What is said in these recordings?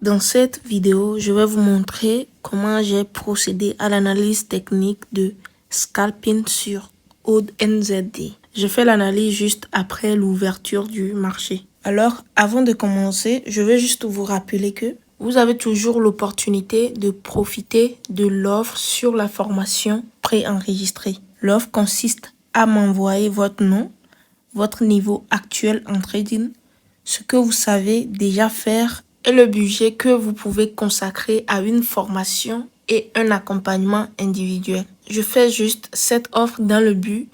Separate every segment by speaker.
Speaker 1: Dans cette vidéo, je vais vous montrer comment j'ai procédé à l'analyse technique de scalping sur Aude NZD. Je fais l'analyse juste après l'ouverture du marché. Alors, avant de commencer, je vais juste vous rappeler que vous avez toujours l'opportunité de profiter de l'offre sur la formation préenregistrée. L'offre consiste à m'envoyer votre nom, votre niveau actuel en trading, ce que vous savez déjà faire et le budget que vous pouvez consacrer à une formation et un accompagnement individuel. Je fais juste cette offre dans le but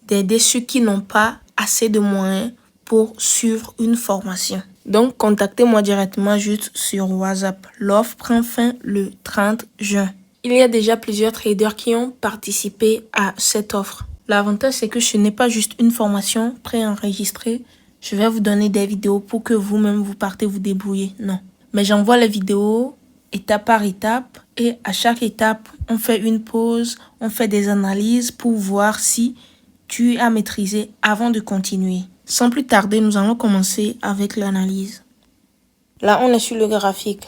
Speaker 1: d'aider ceux qui n'ont pas assez de moyens pour suivre une formation. Donc, contactez-moi directement juste sur WhatsApp. L'offre prend fin le 30 juin. Il y a déjà plusieurs traders qui ont participé à cette offre. L'avantage, c'est que ce n'est pas juste une formation préenregistrée. Je vais vous donner des vidéos pour que vous-même vous partez vous débrouiller. Non. Mais j'envoie les vidéos étape par étape et à chaque étape, on fait une pause, on fait des analyses pour voir si tu as maîtrisé avant de continuer. Sans plus tarder, nous allons commencer avec l'analyse. Là, on est sur le graphique.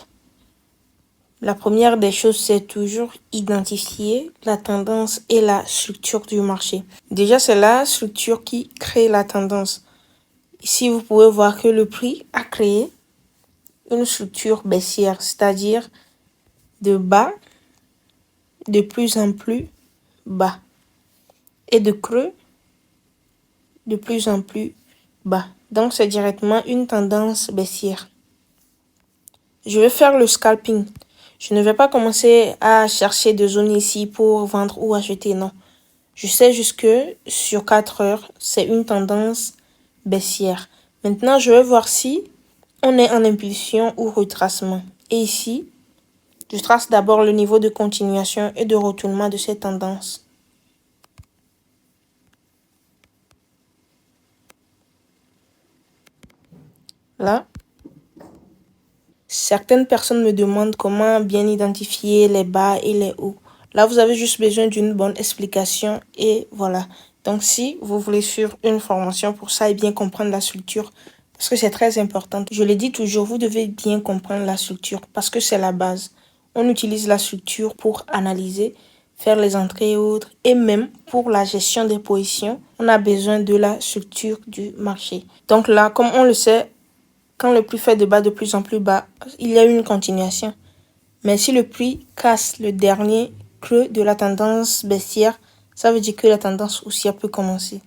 Speaker 1: La première des choses, c'est toujours identifier la tendance et la structure du marché. Déjà, c'est la structure qui crée la tendance. Ici, vous pouvez voir que le prix a créé une structure baissière, c'est-à-dire de bas, de plus en plus bas, et de creux, de plus en plus bas. Donc, c'est directement une tendance baissière. Je vais faire le scalping. Je ne vais pas commencer à chercher des zones ici pour vendre ou acheter, non. Je sais juste que sur 4 heures, c'est une tendance baissière. Maintenant, je vais voir si on est en impulsion ou retracement. Et ici, je trace d'abord le niveau de continuation et de retournement de cette tendance. Là, certaines personnes me demandent comment bien identifier les bas et les hauts. Là, vous avez juste besoin d'une bonne explication et voilà. Donc, si vous voulez suivre une formation pour ça et bien comprendre la structure, parce que c'est très important. Je le dis toujours, vous devez bien comprendre la structure parce que c'est la base. On utilise la structure pour analyser, faire les entrées et autres. Et même pour la gestion des positions, on a besoin de la structure du marché. Donc là, comme on le sait, quand le prix fait de bas de plus en plus bas, il y a une continuation. Mais si le prix casse le dernier creux de la tendance baissière, ça veut dire que la tendance haussière peut commencer.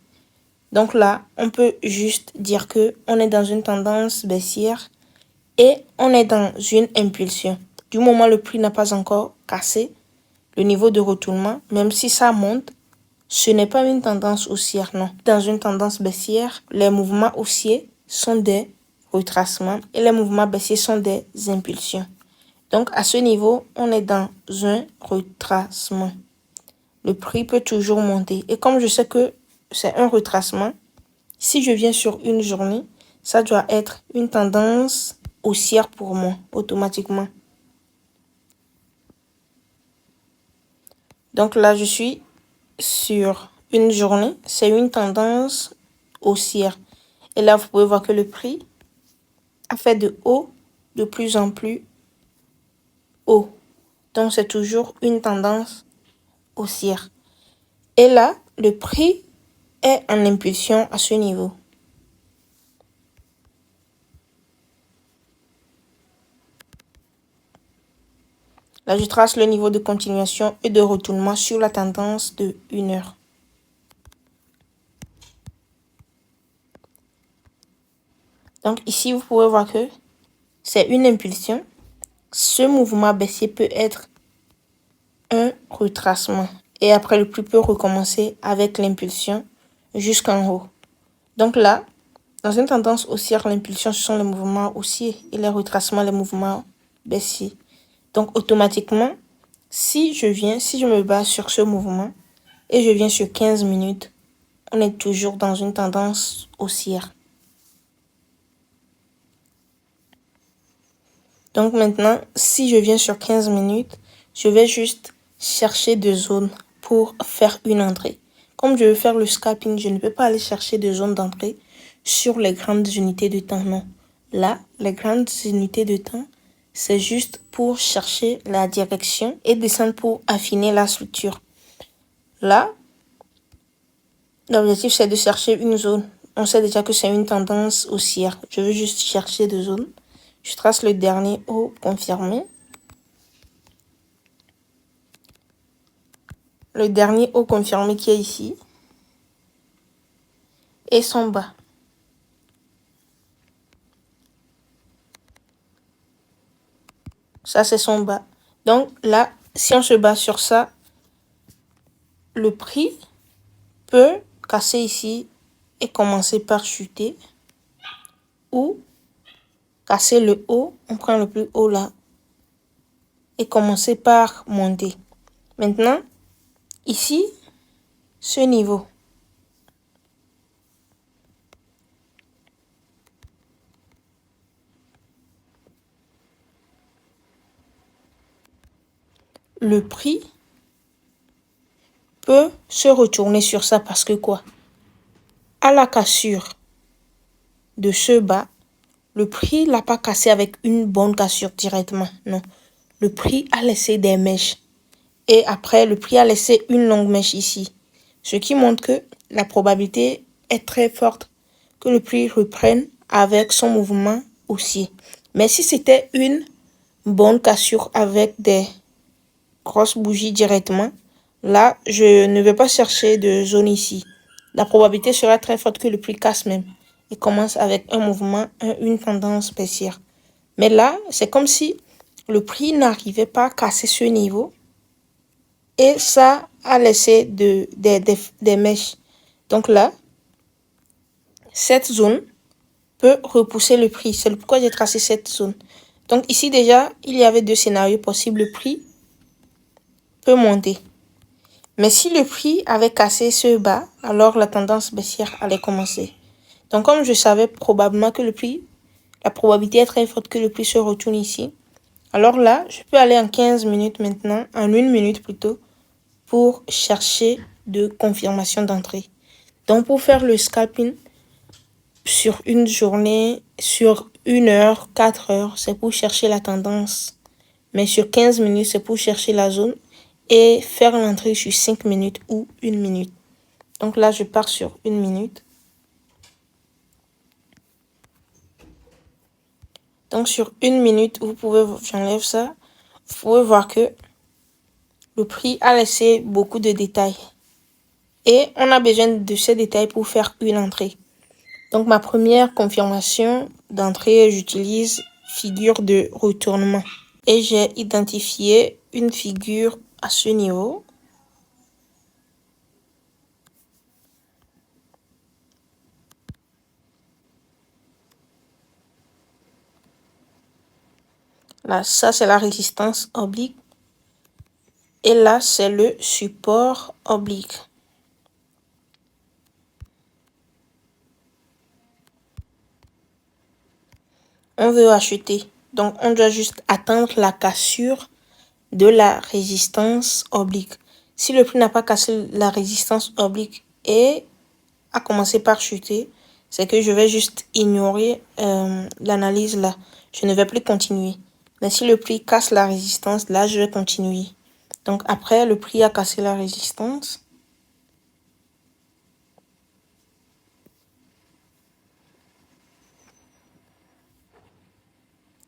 Speaker 1: Donc là, on peut juste dire que on est dans une tendance baissière et on est dans une impulsion. Du moment où le prix n'a pas encore cassé le niveau de retournement, même si ça monte, ce n'est pas une tendance haussière, non. Dans une tendance baissière, les mouvements haussiers sont des retracements et les mouvements baissiers sont des impulsions. Donc, à ce niveau, on est dans un retracement. Le prix peut toujours monter. Et comme je sais que c'est un retracement, si je viens sur une journée, ça doit être une tendance haussière pour moi, automatiquement. Donc là, je suis sur une journée, c'est une tendance haussière. Et là, vous pouvez voir que le prix a fait de haut de plus en plus haut. Donc, c'est toujours une tendance haussière. Et là, le prix est en impulsion à ce niveau. Là, je trace le niveau de continuation et de retournement sur la tendance de 1 heure. Donc ici, vous pouvez voir que c'est une impulsion. Ce mouvement baissier peut être un retracement. Et après, le prix peut recommencer avec l'impulsion jusqu'en haut. Donc là, dans une tendance haussière, l'impulsion, ce sont les mouvements haussiers et les retracements, les mouvements baissiers. Donc automatiquement, si je me base sur ce mouvement et je viens sur 15 minutes, on est toujours dans une tendance haussière. Donc maintenant, si je viens sur 15 minutes, je vais juste chercher des zones pour faire une entrée. Comme je veux faire le scalping, je ne peux pas aller chercher des zones d'entrée sur les grandes unités de temps, non. Là, les grandes unités de temps, c'est juste pour chercher la direction et descendre pour affiner la structure. Là, l'objectif c'est de chercher une zone. On sait déjà que c'est une tendance haussière. Je veux juste chercher deux zones. Je trace le dernier haut confirmé. Le dernier haut confirmé qui est ici. Et son bas. Ça, c'est son bas. Donc là, si on se base sur ça, le prix peut casser ici et commencer par chuter. Ou casser le haut, on prend le plus haut là. Et commencer par monter. Maintenant, ici, ce niveau. Le prix peut se retourner sur ça parce que quoi? À la cassure de ce bas, le prix l'a pas cassé avec une bonne cassure directement. Non. Le prix a laissé des mèches. Et après, le prix a laissé une longue mèche ici. Ce qui montre que la probabilité est très forte que le prix reprenne avec son mouvement haussier. Mais si c'était une bonne cassure avec des grosses bougies directement, là, je ne vais pas chercher de zone ici. La probabilité sera très forte que le prix casse même et commence avec un mouvement, une tendance baissière. Mais là, c'est comme si le prix n'arrivait pas à casser ce niveau et ça a laissé des mèches. Donc là, cette zone peut repousser le prix. C'est pourquoi j'ai tracé cette zone. Donc ici déjà, il y avait deux scénarios possibles. Le prix peut monter. Mais si le prix avait cassé ce bas, alors la tendance baissière allait commencer. Donc comme je savais probablement que le prix, la probabilité est très forte que le prix se retourne ici. Alors là, je peux aller en 15 minutes maintenant, en 1 minute plutôt, pour chercher de confirmation d'entrée. Donc pour faire le scalping sur une journée, sur 1 heure, 4 heures, c'est pour chercher la tendance. Mais sur 15 minutes, c'est pour chercher la zone et faire l'entrée sur 5 minutes ou 1 minute. Donc là, je pars sur 1 minute. Donc sur 1 minute, j'enlève ça, vous pouvez voir que le prix a laissé beaucoup de détails. Et on a besoin de ces détails pour faire une entrée. Donc ma première confirmation d'entrée, j'utilise figure de retournement. Et j'ai identifié une figure à ce niveau. Là, ça c'est la résistance oblique. Et là, c'est le support oblique. On veut acheter. Donc, on doit juste attendre la cassure de la résistance oblique. Si le prix n'a pas cassé la résistance oblique et a commencé par chuter, c'est que je vais juste ignorer l'analyse là. Je ne vais plus continuer. Mais si le prix casse la résistance, là, je vais continuer. Donc, après, le prix a cassé la résistance.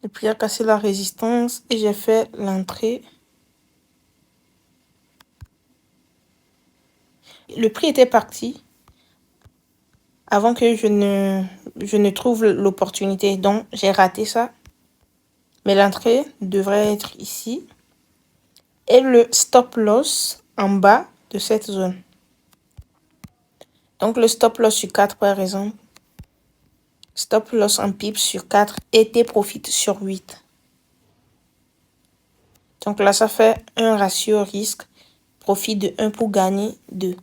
Speaker 1: Le prix a cassé la résistance et j'ai fait l'entrée. Le prix était parti avant que je ne trouve l'opportunité. Donc, j'ai raté ça. Mais l'entrée devrait être ici. Et le stop loss en bas de cette zone. Donc, le stop loss sur 4 par exemple. Stop loss en pips sur 4 et tes profits sur 8. Donc là, ça fait un ratio risque. Profit de 1 pour gagner 2.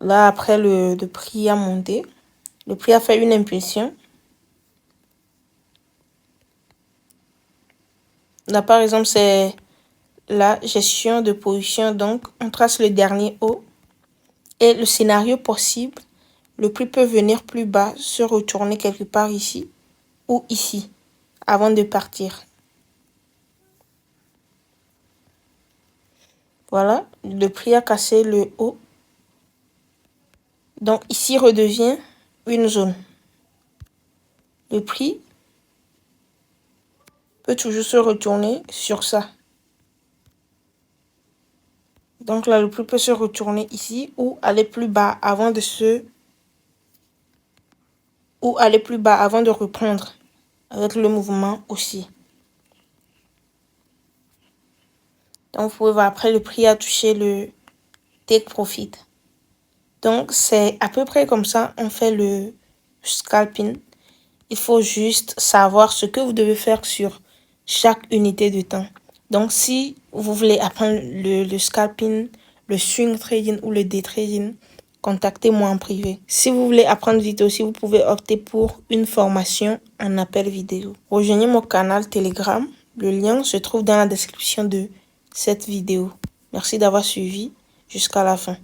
Speaker 1: Là, après, le prix a monté. Le prix a fait une impulsion. Là, par exemple, c'est la gestion de position. Donc, on trace le dernier haut. Et le scénario possible, le prix peut venir plus bas, se retourner quelque part ici. ou ici avant de partir. Voilà, le prix a cassé le haut. Donc ici redevient une zone. Le prix peut toujours se retourner sur ça. Donc là, le prix peut se retourner ici ou aller plus bas avant de reprendre avec le mouvement aussi. Donc vous pouvez voir après le prix a touché le take profit. Donc c'est à peu près comme ça on fait le scalping. Il faut juste savoir ce que vous devez faire sur chaque unité de temps. Donc si vous voulez apprendre le scalping, le swing trading ou le day trading, contactez-moi en privé. Si vous voulez apprendre vite aussi, vous pouvez opter pour une formation en appel vidéo. Rejoignez mon canal Telegram. Le lien se trouve dans la description de cette vidéo. Merci d'avoir suivi jusqu'à la fin.